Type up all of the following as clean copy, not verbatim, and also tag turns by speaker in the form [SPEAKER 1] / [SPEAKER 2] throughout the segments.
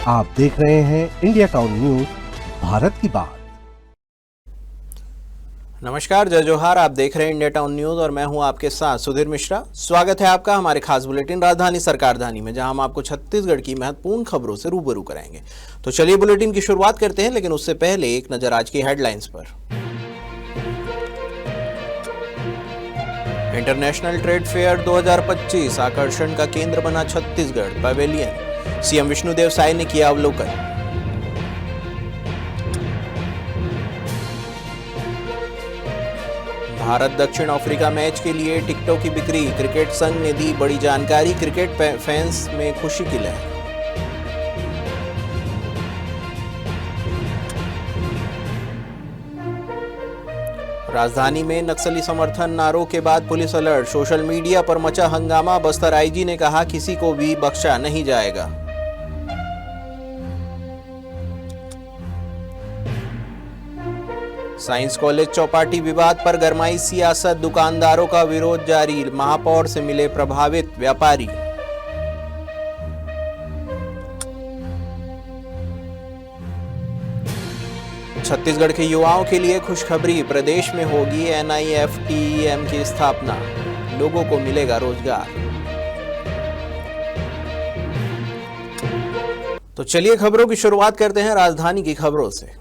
[SPEAKER 1] आप देख रहे हैं इंडिया टाउन न्यूज, भारत की बात।
[SPEAKER 2] नमस्कार, जय जोहार। आप देख रहे हैं इंडिया टाउन न्यूज और मैं हूं आपके साथ सुधीर मिश्रा। स्वागत है आपका हमारे खास बुलेटिन राजधानी सरकारधानी में, जहां हम आपको छत्तीसगढ़ की महत्वपूर्ण खबरों से रूबरू कराएंगे। तो चलिए बुलेटिन की शुरुआत करते हैं, लेकिन उससे पहले एक नजर आज की हेडलाइंस पर। इंटरनेशनल ट्रेड फेयर 2025 आकर्षण का केंद्र बना छत्तीसगढ़ पवेलियन। सीएम विष्णुदेव साय ने किया अवलोकन। भारत दक्षिण अफ्रीका मैच के लिए टिकटों की बिक्री, क्रिकेट संघ ने दी बड़ी जानकारी। क्रिकेट फैंस में खुशी की लहर। राजधानी में नक्सली समर्थन नारों के बाद पुलिस अलर्ट, सोशल मीडिया पर मचा हंगामा। बस्तर आईजी ने कहा किसी को भी बख्शा नहीं जाएगा। साइंस कॉलेज चौपाटी विवाद पर गरमाई सियासत, दुकानदारों का विरोध जारी। महापौर से मिले प्रभावित व्यापारी। छत्तीसगढ़ के युवाओं के लिए खुशखबरी, प्रदेश में होगी NIFTEM की स्थापना, लोगों को मिलेगा रोजगार। तो चलिए खबरों की शुरुआत करते हैं राजधानी की खबरों से।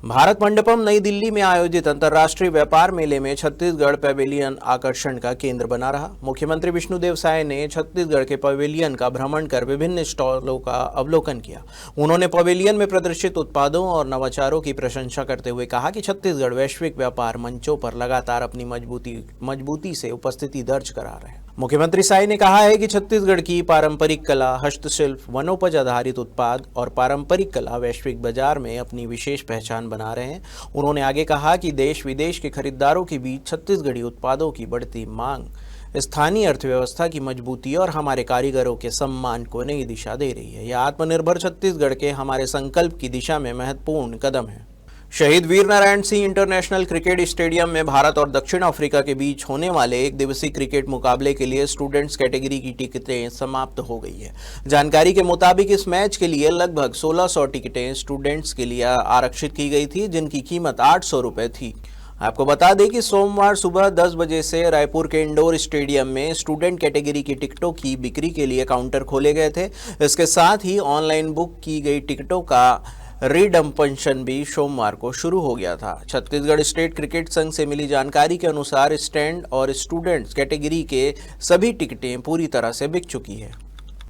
[SPEAKER 2] भारत मंडपम नई दिल्ली में आयोजित अंतर्राष्ट्रीय व्यापार मेले में छत्तीसगढ़ पवेलियन आकर्षण का केंद्र बना रहा। मुख्यमंत्री विष्णुदेव साय ने छत्तीसगढ़ के पवेलियन का भ्रमण कर विभिन्न स्टॉलों का अवलोकन किया। उन्होंने पवेलियन में प्रदर्शित उत्पादों और नवाचारों की प्रशंसा करते हुए कहा कि छत्तीसगढ़ वैश्विक व्यापार मंचों पर लगातार अपनी मजबूती से उपस्थिति दर्ज करा रहे हैं। मुख्यमंत्री साय ने कहा है कि छत्तीसगढ़ की पारंपरिक कला, हस्तशिल्प, वनोपज आधारित उत्पाद और पारंपरिक कला वैश्विक बाजार में अपनी विशेष पहचान बना रहे हैं। उन्होंने आगे कहा कि देश विदेश के खरीदारों के बीच छत्तीसगढ़ी उत्पादों की बढ़ती मांग स्थानीय अर्थव्यवस्था की मजबूती और हमारे कारीगरों के सम्मान को नई दिशा दे रही है। यह आत्मनिर्भर छत्तीसगढ़ के हमारे संकल्प की दिशा में महत्वपूर्ण कदम है। Shaheed Veernarayan Singh international cricket stadium में भारत और दक्षिण अफ्रीका के बीच होने वाले एक दिवसीय क्रिकेट मुकाबले के लिए स्टूडेंट्स कैटेगरी की टिकटें समाप्त हो गई है। जानकारी के मुताबिक इस मैच के लिए लगभग 1600 टिकटें स्टूडेंट्स के लिए आरक्षित की गई थी, जिनकी कीमत 800 रुपये थी। आपको बता दें कि सोमवार सुबह 10 बजे से रायपुर के इंडोर स्टेडियम में स्टूडेंट कैटेगरी की टिकटों की बिक्री के लिए काउंटर खोले गए थे। इसके साथ ही ऑनलाइन बुक की गई टिकटों का रिडम्पशन भी सोमवार को शुरू हो गया था। छत्तीसगढ़ स्टेट क्रिकेट संघ से मिली जानकारी के अनुसार स्टैंड और स्टूडेंट्स कैटेगरी के सभी टिकटें पूरी तरह से बिक चुकी है।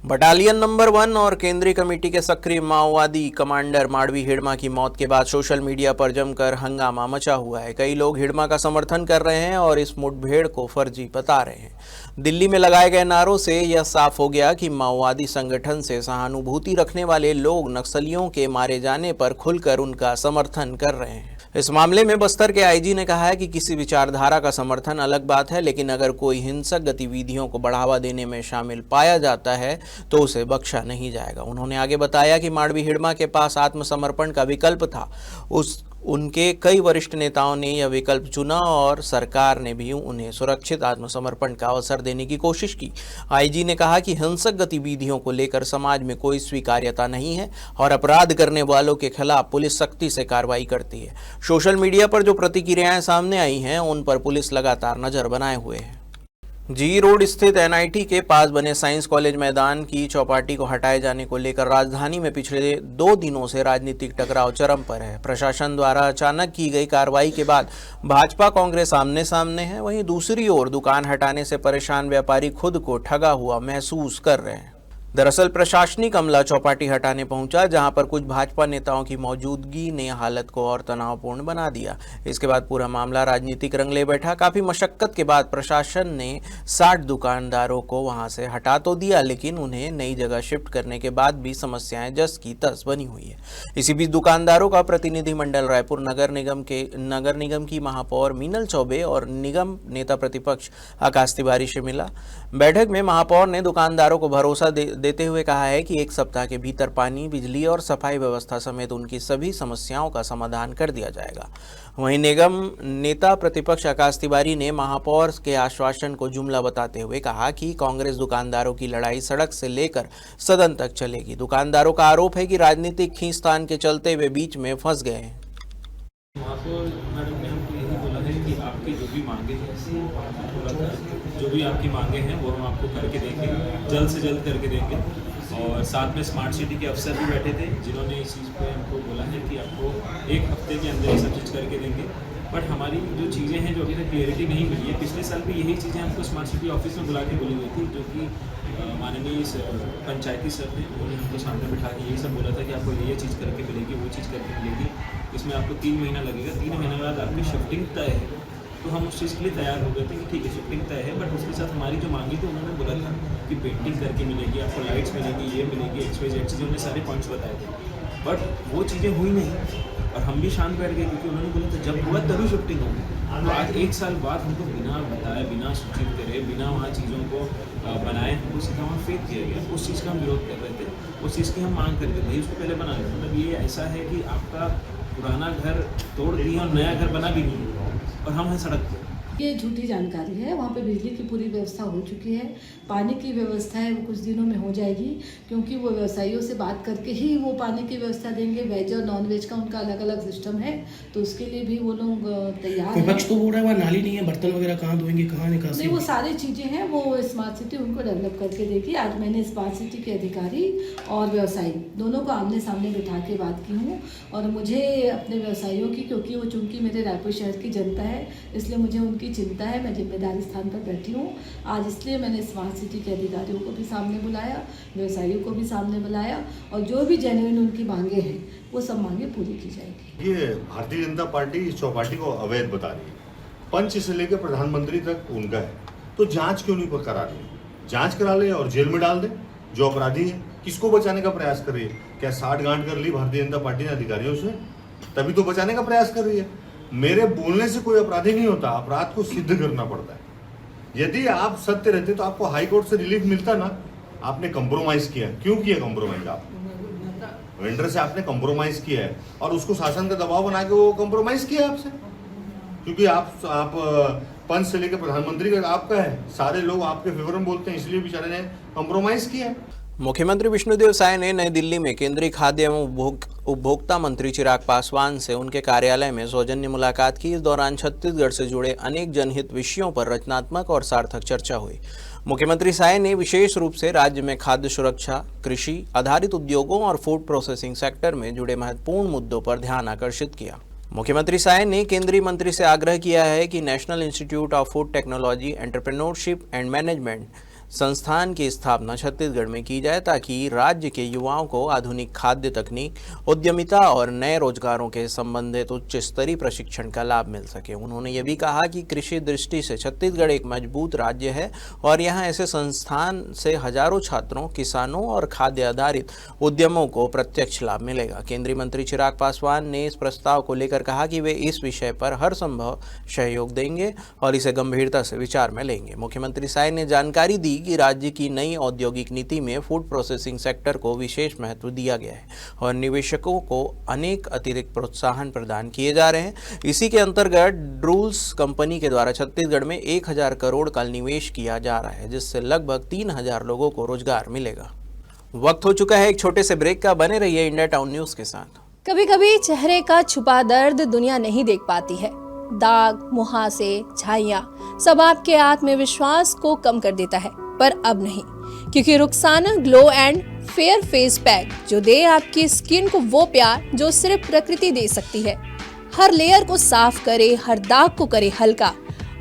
[SPEAKER 2] बटालियन नंबर 1 और केंद्रीय कमेटी के सक्रिय माओवादी कमांडर माडवी हिड़मा की मौत के बाद सोशल मीडिया पर जमकर हंगामा मचा हुआ है। कई लोग हिड़मा का समर्थन कर रहे हैं और इस मुठभेड़ को फर्जी बता रहे हैं। दिल्ली में लगाए गए नारों से यह साफ हो गया कि माओवादी संगठन से सहानुभूति रखने वाले लोग नक्सलियों के मारे जाने पर खुलकर उनका समर्थन कर रहे हैं। इस मामले में बस्तर के आईजी ने कहा है कि किसी विचारधारा का समर्थन अलग बात है, लेकिन अगर कोई हिंसक गतिविधियों को बढ़ावा देने में शामिल पाया जाता है तो उसे बख्शा नहीं जाएगा। उन्होंने आगे बताया कि माडवी हिड़मा के पास आत्मसमर्पण का विकल्प था। उनके कई वरिष्ठ नेताओं ने यह विकल्प चुना और सरकार ने भी उन्हें सुरक्षित आत्मसमर्पण का अवसर देने की कोशिश की। आईजी ने कहा कि हिंसक गतिविधियों को लेकर समाज में कोई स्वीकार्यता नहीं है और अपराध करने वालों के खिलाफ पुलिस सख्ती से कार्रवाई करती है। सोशल मीडिया पर जो प्रतिक्रियाएं सामने आई हैं, उन पर पुलिस लगातार नजर बनाए हुए है। जी रोड स्थित NIT के पास बने साइंस कॉलेज मैदान की चौपाटी को हटाए जाने को लेकर राजधानी में पिछले 2 दिनों से राजनीतिक टकराव चरम पर है। प्रशासन द्वारा अचानक की गई कार्रवाई के बाद भाजपा कांग्रेस आमने सामने है। वहीं दूसरी ओर दुकान हटाने से परेशान व्यापारी खुद को ठगा हुआ महसूस कर रहे हैं। दरअसल प्रशासनिक अमला चौपाटी हटाने पहुंचा, जहां पर कुछ भाजपा नेताओं की मौजूदगी ने हालत को और तनावपूर्ण बना दिया। इसके बाद पूरा मामला राजनीतिक रंग ले बैठा। काफी मशक्कत के बाद प्रशासन ने 60 दुकानदारों को वहां से हटा तो दिया, लेकिन उन्हें नई जगह शिफ्ट करने के बाद भी समस्याएं जस की तस बनी हुई है। इसी बीच दुकानदारों का प्रतिनिधिमंडल रायपुर नगर निगम की महापौर मीनल चौबे और निगम नेता प्रतिपक्ष आकाश तिवारी से मिला। बैठक में महापौर ने दुकानदारों को भरोसा देते हुए कहा है कि एक सप्ताह के भीतर पानी, बिजली और सफाई व्यवस्था समेत उनकी सभी समस्याओं का समाधान कर दिया जाएगा। वहीं निगम नेता प्रतिपक्ष आकाश तिवारी ने महापौर के आश्वासन को जुमला बताते हुए कहा कि कांग्रेस दुकानदारों की लड़ाई सड़क से लेकर सदन तक चलेगी। दुकानदारों का आरोप है कि राजनीतिक खींचतान के चलते वे बीच में फंस गए हैं।
[SPEAKER 3] महापौर मैडम ने हमको यही बोला है कि आपकी जो भी मांगे हैं, जो भी आपकी मांगे हैं वो हम आपको करके देंगे, जल्द से जल्द करके देंगे। और साथ में स्मार्ट सिटी के अफसर भी बैठे थे जिन्होंने इस चीज़ पे हमको बोला है कि आपको एक हफ्ते के अंदर ये सब चीज़ करके देंगे। बट हमारी जो चीज़ें हैं जो अभी तक क्लियरिटी नहीं मिली है, पिछले साल भी यही चीज़ें हमको स्मार्ट सिटी ऑफिस में बुला के बोली गई थी, जो कि माननीय पंचायती सर थे, उन्होंने हमको सामने बिठा के यही सब बोला था कि आपको ये चीज़ करके मिलेगी, वो चीज़ करके मिलेगी, इसमें आपको 3 महीना लगेगा, 3 महीने बाद आपकी शिफ्टिंग तय है। तो हम उस चीज़ के लिए तैयार हो गए थे कि ठीक है शिफ्टिंग तय है, बट उसके साथ हमारी जो मांगी थी उन्होंने बोला था कि पेंटिंग करके मिलेगी, आपको लाइट्स मिलेगी, ये मिलेगी, XYZ चीज़ें उन्होंने सारे पॉइंट्स बताए थे। बट वो चीज़ें हुई नहीं और हम भी शांत बैठ गए क्योंकि उन्होंने बोला था जब हुआ तभी शिफ्टिंग होगी। तो आज 1 साल बाद हमको बिना बताए, बिना सूचित करे, बिना वहाँ चीज़ों को बनाए हमको सीधा वहाँ फेंक दिया गया। उस चीज़ का हम विरोध कर रहे थे, उस चीज़ की हम मांग कर रहे थे, भाई उसको पहले बना लो। मतलब ये ऐसा है कि आपका पुराना घर तोड़ दिया और नया घर बना भी नहीं और हम हैं सड़क पर।
[SPEAKER 4] ये झूठी जानकारी है। वहाँ पे बिजली की पूरी व्यवस्था हो चुकी है, पानी की व्यवस्था है वो कुछ दिनों में हो जाएगी, क्योंकि वो व्यवसायियों से बात करके ही वो पानी की व्यवस्था देंगे। वेज और नॉन वेज का उनका अलग अलग सिस्टम है, तो उसके लिए भी वो लोग तैयार हैं।
[SPEAKER 5] विपक्ष तो बोल रहा है वहाँ नाली नहीं है, बर्तन वगैरह कहाँ धोएंगे, कहाँ निकासी?
[SPEAKER 4] नहीं, वो सारी चीज़ें हैं, वो स्मार्ट सिटी उनको डेवलप करके देगी। आज मैंने स्मार्ट सिटी के अधिकारी और व्यवसायी दोनों को आमने सामने बिठा के बात की हूँ, और मुझे अपने व्यवसायियों की, क्योंकि वो चूँकि मेरे रायपुर शहर की जनता है, इसलिए मुझे उनकी चिंता है। मैं जिम्मेदारी स्थान पर बैठी हूँ आज, इसलिए मैंने स्मार्ट सिटी के अधिकारियों को भी सामने बुलाया, व्यवसायियों को भी सामने बुलाया, और जो भी जेन्युइन उनकी मांगे हैं वो सब मांगे पूरी की जाएगी।
[SPEAKER 6] ये भारतीय जनता पार्टी इस चौपाटी को अवैध बता रही है। पंच से लेकर प्रधानमंत्री तक उनका है, तो जांच क्यों नहीं करा रही? जांच करा ले और जेल में डाल दे जो अपराधी है। किसको बचाने का प्रयास कर रही है? क्या साठ गांठ कर ली भारतीय जनता पार्टी ने अधिकारियों से? तभी तो बचाने का प्रयास कर रही है। मेरे बोलने से कोई अपराधी नहीं होता, अपराध को सिद्ध करना पड़ता है। यदि आप सत्य रहते तो आपको हाई कोर्ट से रिलीफ मिलता ना। आपने कंप्रोमाइज किया, क्यों किया कंप्रोमाइज? आप वेंडर से आपने कंप्रोमाइज किया है और उसको शासन का दबाव बना के वो कंप्रोमाइज किया आपसे, क्योंकि आप पंच से लेकर प्रधानमंत्री का आपका है, सारे लोग आपके फेवर में बोलते हैं, इसलिए बेचारे ने कंप्रोमाइज किया।
[SPEAKER 2] मुख्यमंत्री विष्णुदेव साय ने नई दिल्ली में केंद्रीय खाद्य एवं उपभोक्ता मंत्री चिराग पासवान से उनके कार्यालय में सौजन्य मुलाकात की। इस दौरान छत्तीसगढ़ से जुड़े अनेक जनहित विषयों पर रचनात्मक और सार्थक चर्चा हुई। मुख्यमंत्री साय ने विशेष रूप से राज्य में खाद्य सुरक्षा, कृषि आधारित उद्योगों और फूड प्रोसेसिंग सेक्टर में जुड़े महत्वपूर्ण मुद्दों पर ध्यान आकर्षित किया। मुख्यमंत्री साय ने केंद्रीय मंत्री से आग्रह किया है कि national institute of food technology, entrepreneurship and management संस्थान की स्थापना छत्तीसगढ़ में की जाए, ताकि राज्य के युवाओं को आधुनिक खाद्य तकनीक, उद्यमिता और नए रोजगारों के संबंधित उच्च स्तरीय प्रशिक्षण का लाभ मिल सके। उन्होंने ये भी कहा कि कृषि दृष्टि से छत्तीसगढ़ एक मजबूत राज्य है और यहाँ ऐसे संस्थान से हजारों छात्रों, किसानों और खाद्य आधारित उद्यमों को प्रत्यक्ष लाभ मिलेगा। केंद्रीय मंत्री चिराग पासवान ने इस प्रस्ताव को लेकर कहा कि वे इस विषय पर हर संभव सहयोग देंगे और इसे गंभीरता से विचार में लेंगे। मुख्यमंत्री साय ने जानकारी दी कि राज्य की नई औद्योगिक नीति में फूड प्रोसेसिंग सेक्टर को विशेष महत्व दिया गया है और निवेशकों को अनेक अतिरिक्त प्रोत्साहन प्रदान किए जा रहे हैं। इसी के अंतर्गत ड्रूल्स कंपनी के द्वारा छत्तीसगढ़ में 1000 करोड़ का निवेश किया जा रहा है, जिससे लगभग 3000 लोगों को रोजगार मिलेगा। वक्त हो चुका है एक छोटे से ब्रेक का। बने रहिए इंडिया टाउन न्यूज के साथ।
[SPEAKER 7] कभी कभी चेहरे का छुपा दर्द दुनिया नहीं देख पाती है। दाग, मुहासे, झाइयाँ सब आपके आत्मविश्वास को कम कर देता है, पर अब नहीं, क्योंकि Rukhsana glow and fair face pack जो दे आपकी स्किन को वो प्यार जो सिर्फ प्रकृति दे सकती है। हर लेयर को साफ करे, हर दाग को करे हल्का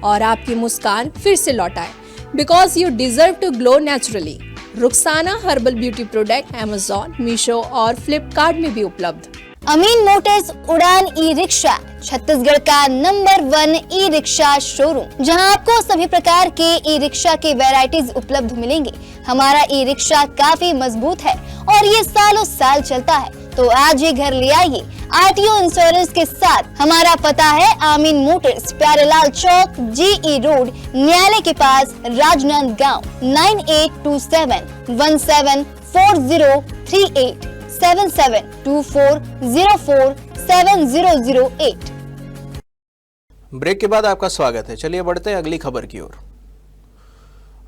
[SPEAKER 7] और आपकी मुस्कान फिर से लौटाए, because you deserve to glow naturally. Rukhsana herbal beauty product Amazon, Meesho और फ्लिपकार्ट में भी उपलब्ध।
[SPEAKER 8] अमीन मोटर्स उड़ान ई रिक्शा छत्तीसगढ़ का नंबर 1 ई रिक्शा शोरूम, जहां आपको सभी प्रकार के ई रिक्शा के वैरायटीज उपलब्ध मिलेंगे। हमारा ई रिक्शा काफी मजबूत है और ये सालों साल चलता है, तो आज ही घर ले आइए आरटीओ इंश्योरेंस के साथ। हमारा पता है आमीन मोटर्स, प्यारेलाल चौक, जीई रोड, न्यायालय के पास, राजनांदगांव। 9827174038 7724047008।
[SPEAKER 2] ब्रेक के बाद आपका स्वागत है। चलिए बढ़ते हैं अगली खबर की ओर।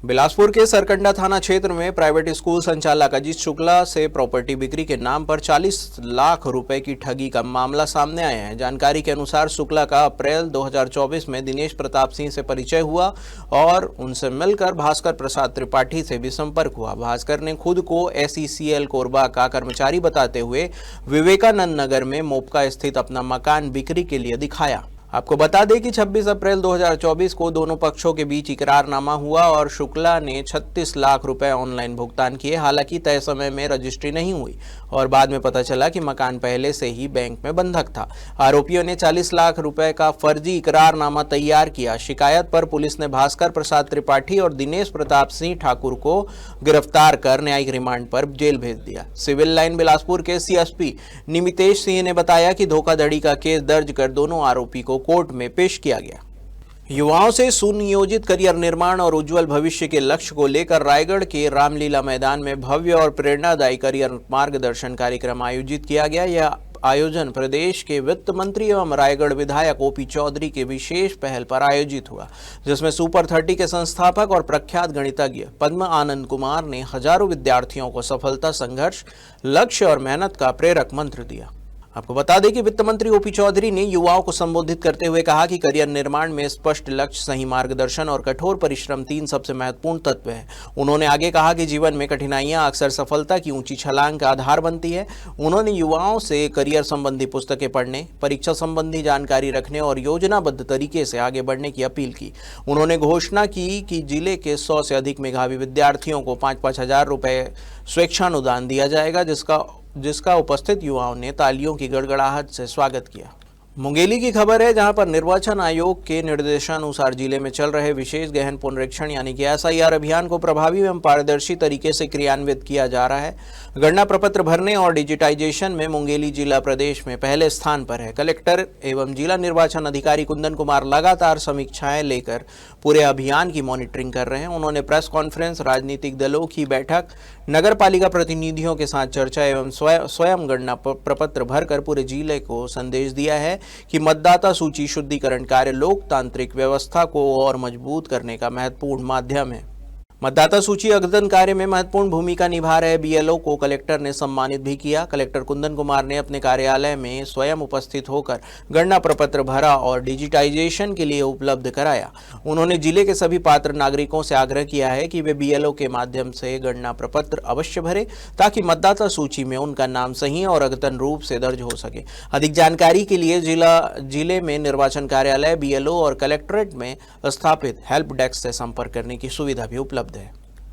[SPEAKER 2] बिलासपुर के सरकंडा थाना क्षेत्र में प्राइवेट स्कूल संचालक अजीत शुक्ला से प्रॉपर्टी बिक्री के नाम पर 40 लाख रुपए की ठगी का मामला सामने आया है। जानकारी के अनुसार शुक्ला का अप्रैल 2024 में दिनेश प्रताप सिंह से परिचय हुआ और उनसे मिलकर भास्कर प्रसाद त्रिपाठी से भी संपर्क हुआ। भास्कर ने खुद को SECL कोरबा का कर्मचारी बताते हुए विवेकानंद नगर में मोपका स्थित अपना मकान बिक्री के लिए दिखाया। आपको बता दें कि 26 अप्रैल 2024 को दोनों पक्षों के बीच इकरारनामा हुआ और शुक्ला ने 36 लाख रुपए ऑनलाइन भुगतान किए। हालांकि तय समय में रजिस्ट्री नहीं हुई और बाद में पता चला कि मकान पहले से ही बैंक में बंधक था। आरोपियों ने 40 लाख रुपए का फर्जी इकरारनामा तैयार किया। शिकायत पर पुलिस ने भास्कर प्रसाद त्रिपाठी और दिनेश प्रताप सिंह ठाकुर को गिरफ्तार कर न्यायिक रिमांड पर जेल भेज दिया। सिविल लाइन बिलासपुर के CSP निमितेश सिंह ने बताया कि धोखाधड़ी का केस दर्ज कर दोनों आरोपी को कोर्ट में पेश किया गया। युवाओं से सुनियोजित करियर निर्माण और उज्जवल भविष्य के लक्ष्य को लेकर रायगढ़ के रामलीला मैदान में भव्य और प्रेरणादायी करियर मार्गदर्शन कार्यक्रम आयोजित किया गया। यह आयोजन प्रदेश के वित्त मंत्री एवं रायगढ़ विधायक OP चौधरी के विशेष पहल पर आयोजित हुआ, जिसमें सुपर 30 के संस्थापक और प्रख्यात गणितज्ञ पद्म आनंद कुमार ने हजारों विद्यार्थियों को सफलता, संघर्ष, लक्ष्य और मेहनत का प्रेरक मंत्र दिया। आपको बता दें कि वित्त मंत्री OP चौधरी ने युवाओं को संबोधित करते हुए कहा कि करियर निर्माण में स्पष्ट लक्ष्य, सही मार्गदर्शन और कठोर परिश्रम 3 सबसे महत्वपूर्ण तत्व हैं। उन्होंने आगे कहा कि जीवन में कठिनाइयां अक्सर सफलता की ऊंची छलांग का आधार बनती है। उन्होंने युवाओं से करियर संबंधी पुस्तकें पढ़ने, परीक्षा संबंधी जानकारी रखने और योजनाबद्ध तरीके से आगे बढ़ने की अपील की। उन्होंने घोषणा की कि जिले के 100 से अधिक मेधावी विद्यार्थियों को 5-5 हजार रुपये स्वेच्छानुदान दिया जाएगा, जिसका उपस्थित युवाओं ने तालियों की गड़गड़ाहट से स्वागत किया। मुंगेली की खबर है, जहां पर निर्वाचन आयोग के निर्देशानुसार जिले में चल रहे विशेष गहन पुनरीक्षण यानी कि SIR अभियान को प्रभावी एवं पारदर्शी तरीके से क्रियान्वित किया जा रहा है। गणना प्रपत्र भरने और डिजिटाइजेशन में मुंगेली जिला प्रदेश में पहले स्थान पर है। कलेक्टर एवं जिला निर्वाचन अधिकारी कुंदन कुमार लगातार समीक्षाएं लेकर पूरे अभियान की मॉनिटरिंग कर रहे हैं। उन्होंने प्रेस कॉन्फ्रेंस, राजनीतिक दलों की बैठक, नगर पालिका प्रतिनिधियों के साथ चर्चा एवं स्वयं गणना प्रपत्र भरकर पूरे जिले को संदेश दिया है कि मतदाता सूची शुद्धिकरण कार्य लोकतांत्रिक व्यवस्था को और मजबूत करने का महत्वपूर्ण माध्यम है। मतदाता सूची अद्यतन कार्य में महत्वपूर्ण भूमिका निभा रहे BLO को कलेक्टर ने सम्मानित भी किया। कलेक्टर कुंदन कुमार ने अपने कार्यालय में स्वयं उपस्थित होकर गणना प्रपत्र भरा और डिजिटाइजेशन के लिए उपलब्ध कराया। उन्होंने जिले के सभी पात्र नागरिकों से आग्रह किया है कि वे BLO के माध्यम से गणना प्रपत्र अवश्य भरें, ताकि मतदाता सूची में उनका नाम सही और अद्यतन रूप से दर्ज हो सके। अधिक जानकारी के लिए जिले में निर्वाचन कार्यालय, BLO और कलेक्ट्रेट में स्थापित हेल्प डेस्क से संपर्क करने की सुविधा भी उपलब्ध है।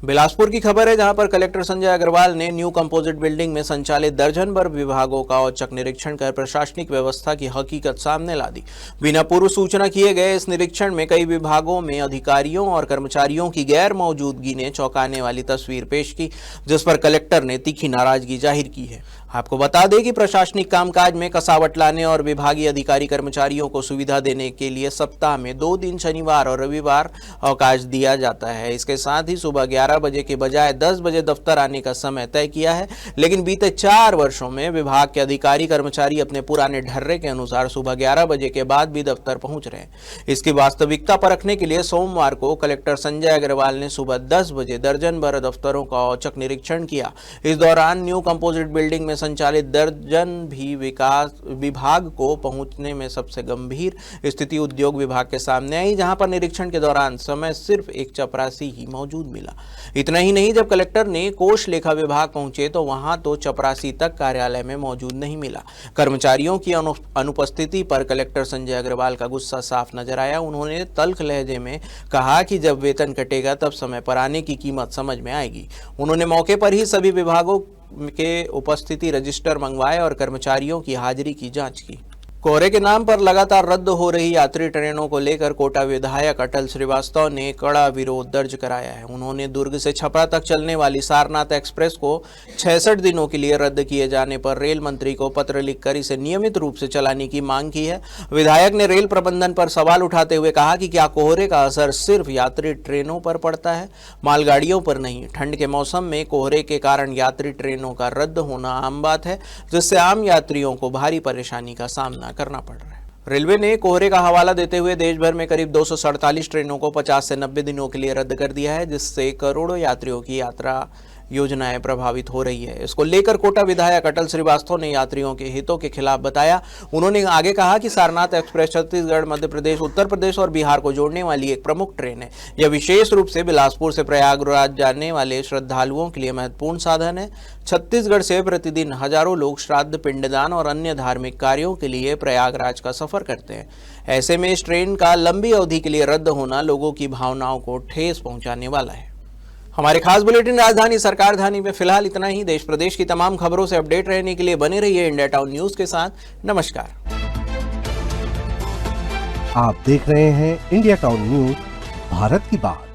[SPEAKER 2] बिलासपुर की खबर है, जहां पर कलेक्टर संजय अग्रवाल ने न्यू कंपोजिट बिल्डिंग में संचालित दर्जन भर विभागों का औचक निरीक्षण कर प्रशासनिक व्यवस्था की हकीकत सामने ला दी। बिना पूर्व सूचना किए गए इस निरीक्षण में कई विभागों में अधिकारियों और कर्मचारियों की गैर मौजूदगी ने चौंकाने वाली तस्वीर पेश की, जिस पर कलेक्टर ने तीखी नाराजगी जाहिर की है। आपको बता दें कि प्रशासनिक कामकाज में कसावट लाने और विभागीय अधिकारी कर्मचारियों को सुविधा देने के लिए सप्ताह में 2 दिन शनिवार और रविवार अवकाश दिया जाता है। इसके साथ ही सुबह 11 बजे के बजाय 10 बजे दफ्तर आने का समय तय किया है, लेकिन बीते 4 वर्षों में विभाग के अधिकारी कर्मचारी अपने पुराने ढर्रे के अनुसार सुबह 11 बजे के बाद भी दफ्तर पहुंच रहे हैं। इसकी वास्तविकता परखने के लिए सोमवार को कलेक्टर संजय अग्रवाल ने सुबह 10 बजे दर्जन भर दफ्तरों का औचक निरीक्षण किया। इस दौरान न्यू कंपोजिट बिल्डिंग में संचालित दर्जन भी विभाग को पहुंचने में सबसे गंभीर स्थिति उद्योग विभाग के सामने आई, जहां पर निरीक्षण के दौरान समय सिर्फ एक चपरासी ही मौजूद मिला। इतना ही नहीं, जब कलेक्टर ने कोष लेखा विभाग पहुंचे तो वहां तो चपरासी तक कार्यालय में मौजूद नहीं मिला। कर्मचारियों की अनुपस्थिति पर कलेक्टर संजय अग्रवाल का गुस्सा साफ नजर आया। उन्होंने तल्ख लहजे में कहा कि जब वेतन कटेगा तब समय पर आने की कीमत समझ में आएगी। उन्होंने मौके पर ही सभी विभागों के उपस्थिति रजिस्टर मंगवाए और कर्मचारियों की हाजिरी की जांच की। कोहरे के नाम पर लगातार रद्द हो रही यात्री ट्रेनों को लेकर कोटा विधायक अटल श्रीवास्तव ने कड़ा विरोध दर्ज कराया है। उन्होंने दुर्ग से छपरा तक चलने वाली सारनाथ एक्सप्रेस को 66 दिनों के लिए रद्द किए जाने पर रेल मंत्री को पत्र लिखकर इसे नियमित रूप से चलाने की मांग की है। विधायक ने रेल प्रबंधन पर सवाल उठाते हुए कहा कि क्या कोहरे का असर सिर्फ यात्री ट्रेनों पर पड़ता है, मालगाड़ियों पर नहीं। ठंड के मौसम में कोहरे के कारण यात्री ट्रेनों का रद्द होना आम बात है, जिससे आम यात्रियों को भारी परेशानी का सामना करना पड़ रहा है। रेलवे ने कोहरे का हवाला देते हुए देश भर में करीब 247 ट्रेनों को 50 से 90 दिनों के लिए रद्द कर दिया है, जिससे करोड़ों यात्रियों की यात्रा योजनाएं प्रभावित हो रही है। इसको लेकर कोटा विधायक अटल श्रीवास्तव ने यात्रियों के हितों के खिलाफ बताया। उन्होंने आगे कहा कि सारनाथ एक्सप्रेस छत्तीसगढ़, मध्य प्रदेश, उत्तर प्रदेश और बिहार को जोड़ने वाली एक प्रमुख ट्रेन है। यह विशेष रूप से बिलासपुर से प्रयागराज जाने वाले श्रद्धालुओं के लिए महत्वपूर्ण साधन है। छत्तीसगढ़ से प्रतिदिन हजारों लोग श्राद्ध, पिंडदान और अन्य धार्मिक कार्यों के लिए प्रयागराज का सफर करते हैं। ऐसे में इस ट्रेन का लंबी अवधि के लिए रद्द होना लोगों की भावनाओं को ठेस पहुंचाने वाला है। हमारे खास बुलेटिन राजधानी सरकार धानी में फिलहाल इतना ही। देश प्रदेश की तमाम खबरों से अपडेट रहने के लिए बने रहिए इंडिया टाउन न्यूज के साथ। नमस्कार।
[SPEAKER 1] आप देख रहे हैं इंडिया टाउन न्यूज, भारत की बात।